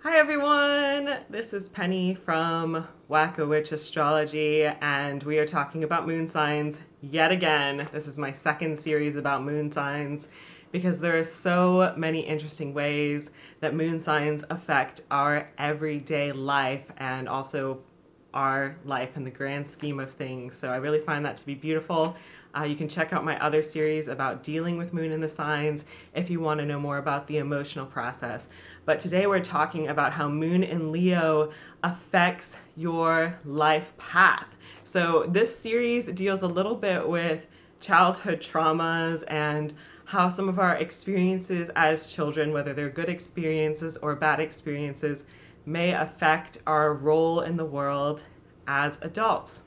Hi everyone, this is Penny from Whack-A-Witch Astrology, and we are talking about moon signs yet again. This is my second series about moon signs because there are so many interesting ways that moon signs affect our everyday life and also our life in the grand scheme of things. So I really find that to be beautiful. You can check out my other series about dealing with moon in the signs if you want to know more about the emotional process. But today we're talking about how moon in Leo affects your life path. So this series deals a little bit with childhood traumas and how some of our experiences as children, whether they're good experiences or bad experiences, may affect our role in the world as adults.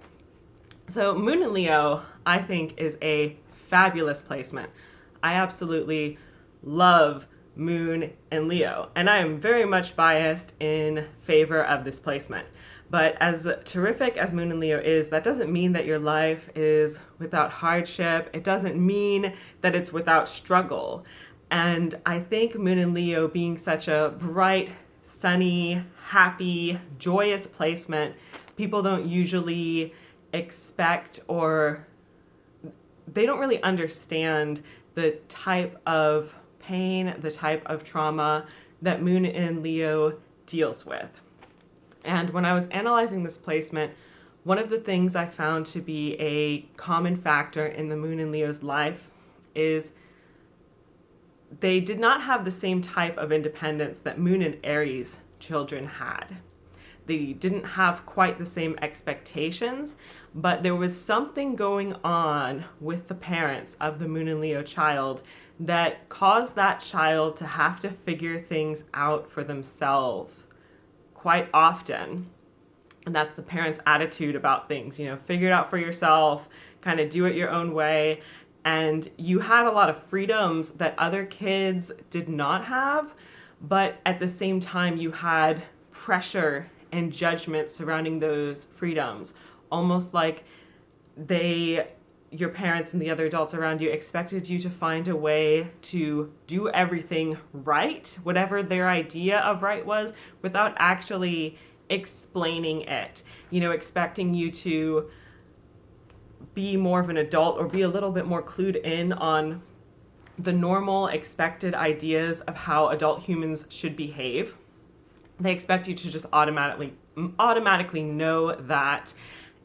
So Moon in Leo, I think, is a fabulous placement. I absolutely love Moon in Leo, and I am very much biased in favor of this placement. But as terrific as Moon in Leo is, that doesn't mean that your life is without hardship. It doesn't mean that it's without struggle. And I think Moon in Leo being such a bright, sunny, happy, joyous placement, people don't usually expect, or they don't really understand the type of pain, the type of trauma that Moon in Leo deals with. And when I was analyzing this placement, one of the things I found to be a common factor in the Moon in Leo's life is they did not have the same type of independence that Moon in Aries children had. They didn't have quite the same expectations, but there was something going on with the parents of the Moon in Leo child that caused that child to have to figure things out for themselves quite often. And that's the parents' attitude about things, figure it out for yourself, kind of do it your own way. And you had a lot of freedoms that other kids did not have, but at the same time you had pressure and judgment surrounding those freedoms, almost like your parents and the other adults around you expected you to find a way to do everything right, whatever their idea of right was, without actually explaining it, expecting you to be more of an adult or be a little bit more clued in on the normal expected ideas of how adult humans should behave. They expect you to just automatically know that.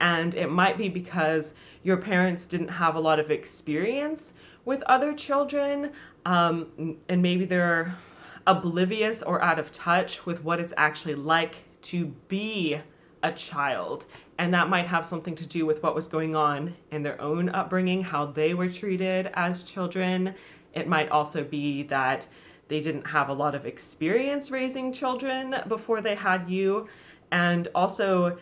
And it might be because your parents didn't have a lot of experience with other children, and maybe they're oblivious or out of touch with what it's actually like to be a child. And that might have something to do with what was going on in their own upbringing, how they were treated as children. It might also be that they didn't have a lot of experience raising children before they had you. And also,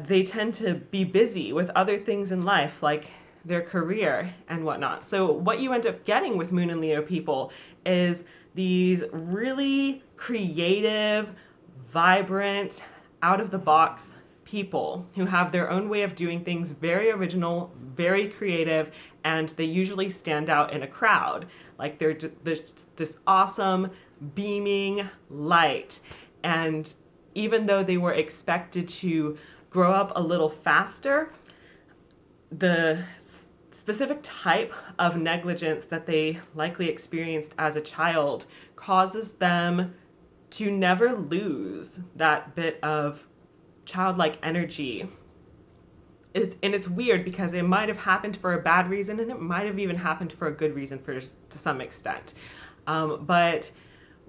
they tend to be busy with other things in life, like their career and whatnot. So what you end up getting with Moon and Leo people is these really creative, vibrant, out-of-the-box people who have their own way of doing things, very original, very creative, and they usually stand out in a crowd. Like they're this awesome, beaming light. And even though they were expected to grow up a little faster, the specific type of negligence that they likely experienced as a child causes them to never lose that bit of childlike energy. It's weird because it might have happened for a bad reason, and it might have even happened for a good reason to some extent. But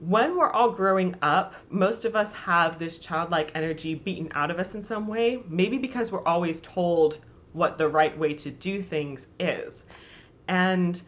when we're all growing up, most of us have this childlike energy beaten out of us in some way, maybe because we're always told what the right way to do things is. And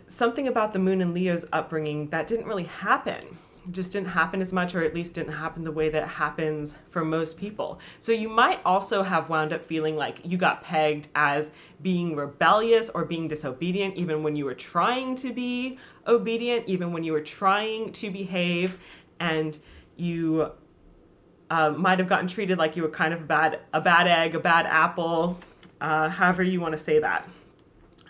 something about the Moon and Leo's upbringing that didn't really happen. Just didn't happen as much, or at least didn't happen the way that it happens for most people. So you might also have wound up feeling like you got pegged as being rebellious or being disobedient, even when you were trying to be obedient, even when you were trying to behave, and you might have gotten treated like you were kind of a bad egg, a bad apple, however you want to say that.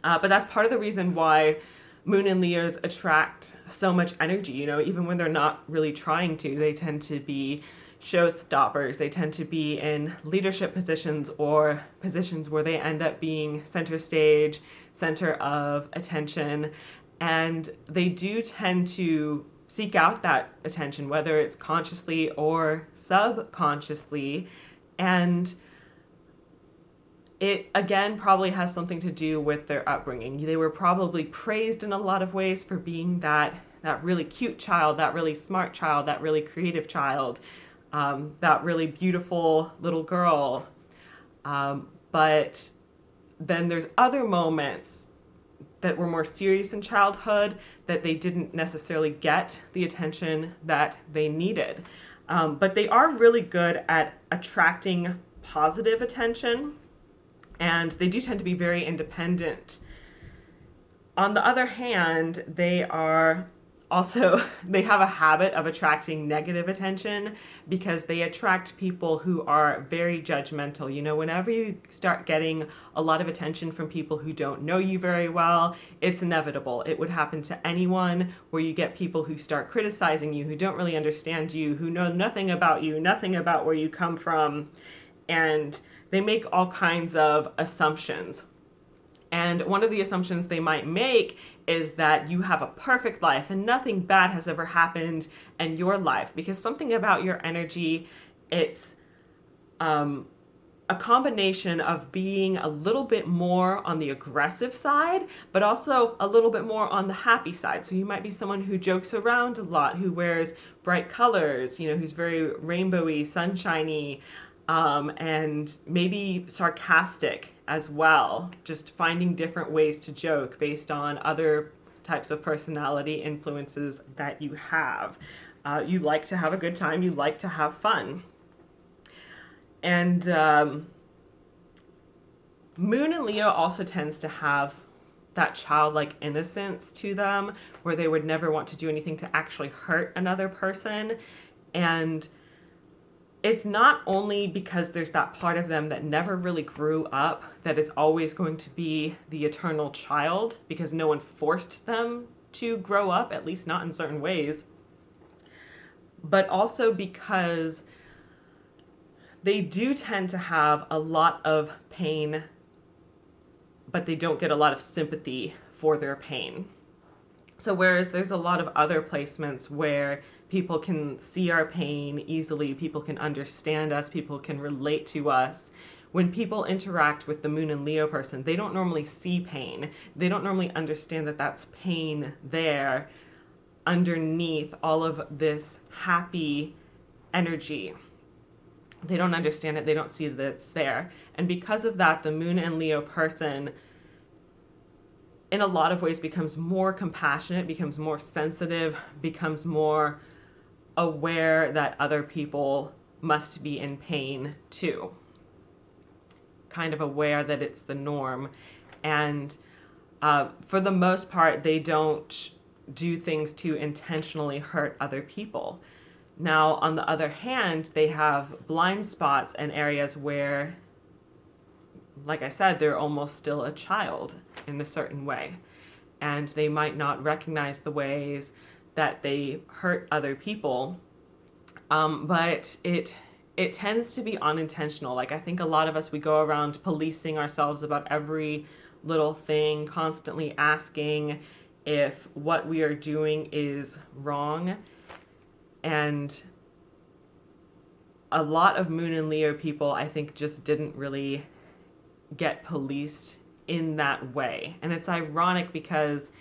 But that's part of the reason why Moon and Leos attract so much energy, even when they're not really trying to. They tend to be showstoppers. They tend to be in leadership positions or positions where they end up being center stage, center of attention. And they do tend to seek out that attention, whether it's consciously or subconsciously. And it, again, probably has something to do with their upbringing. They were probably praised in a lot of ways for being that really cute child, that really smart child, that really creative child, that really beautiful little girl. But then there's other moments that were more serious in childhood that they didn't necessarily get the attention that they needed. But they are really good at attracting positive attention, and they do tend to be very independent. On the other hand, they have a habit of attracting negative attention because they attract people who are very judgmental. Whenever you start getting a lot of attention from people who don't know you very well, it's inevitable. It would happen to anyone where you get people who start criticizing you, who don't really understand you, who know nothing about you, nothing about where you come from, and they make all kinds of assumptions. And one of the assumptions they might make is that you have a perfect life and nothing bad has ever happened in your life, because something about your energy, it's a combination of being a little bit more on the aggressive side, but also a little bit more on the happy side. So you might be someone who jokes around a lot, who wears bright colors, who's very rainbowy, sunshiny, and maybe sarcastic as well, just finding different ways to joke based on other types of personality influences that you have. You like to have a good time, you like to have fun. And Moon in Leo also tends to have that childlike innocence to them, where they would never want to do anything to actually hurt another person. And it's not only because there's that part of them that never really grew up that is always going to be the eternal child, because no one forced them to grow up, at least not in certain ways, but also because they do tend to have a lot of pain, but they don't get a lot of sympathy for their pain. So whereas there's a lot of other placements where people can see our pain easily, people can understand us, people can relate to us, when people interact with the Moon and Leo person, they don't normally see pain. They don't normally understand that that's pain there underneath all of this happy energy. They don't understand it. They don't see that it's there. And because of that, the Moon and Leo person, in a lot of ways, becomes more compassionate, becomes more sensitive, becomes more aware that other people must be in pain too. Kind of aware that it's the norm. And for the most part, they don't do things to intentionally hurt other people. Now, on the other hand, they have blind spots and areas where, like I said, they're almost still a child in a certain way. And they might not recognize the ways that they hurt other people. But it tends to be unintentional. Like, I think a lot of us, we go around policing ourselves about every little thing, constantly asking if what we are doing is wrong. And a lot of Moon and Leo people, I think, just didn't really get policed in that way. And it's ironic because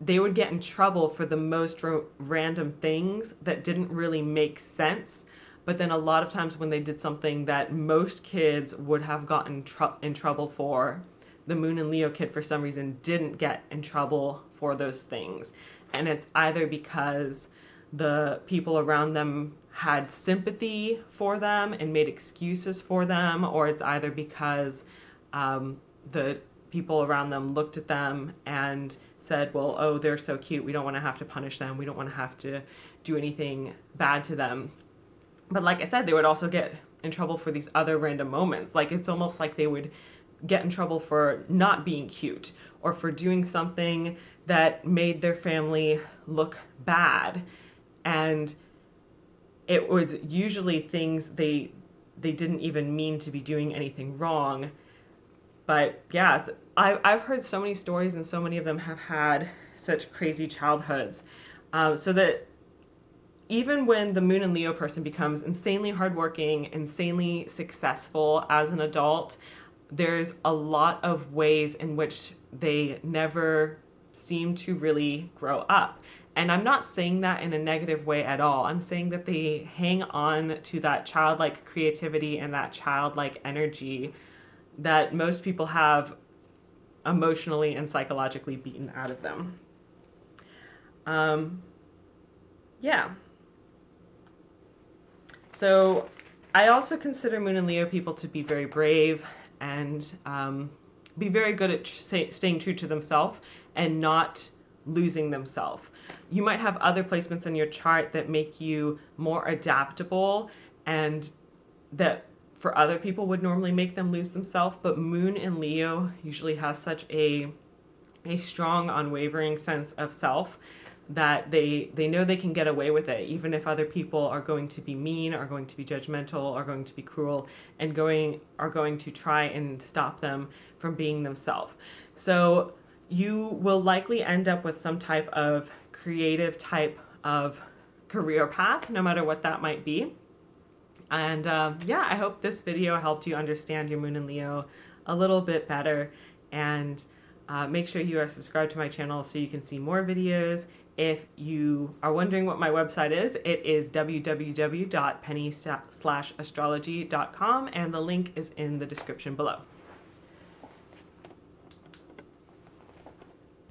they would get in trouble for the most random things that didn't really make sense. But then a lot of times when they did something that most kids would have gotten in trouble for, the Moon and Leo kid, for some reason, didn't get in trouble for those things. And it's either because the people around them had sympathy for them and made excuses for them, or it's either because the people around them looked at them and said, well, oh, they're so cute, we don't want to have to punish them, we don't want to have to do anything bad to them. But like I said, they would also get in trouble for these other random moments. Like, it's almost like they would get in trouble for not being cute or for doing something that made their family look bad. And it was usually things they didn't even mean to be doing anything wrong. But yes, I've heard so many stories, and so many of them have had such crazy childhoods. So that even when the Moon and Leo person becomes insanely hardworking, insanely successful as an adult, there's a lot of ways in which they never seem to really grow up. And I'm not saying that in a negative way at all. I'm saying that they hang on to that childlike creativity and that childlike energy that most people have emotionally and psychologically beaten out of them. Yeah. So I also consider Moon and Leo people to be very brave and be very good at staying true to themselves and not losing themselves. You might have other placements in your chart that make you more adaptable and that for other people would normally make them lose themselves, but Moon in Leo usually has such a strong, unwavering sense of self that they know they can get away with it, even if other people are going to be mean, are going to be judgmental, are going to be cruel, and are going to try and stop them from being themselves. So you will likely end up with some type of creative type of career path, no matter what that might be. And yeah, I hope this video helped you understand your Moon in Leo a little bit better. And make sure you are subscribed to my channel so you can see more videos. If you are wondering what my website is, it is www.penny/astrology.com, and the link is in the description below.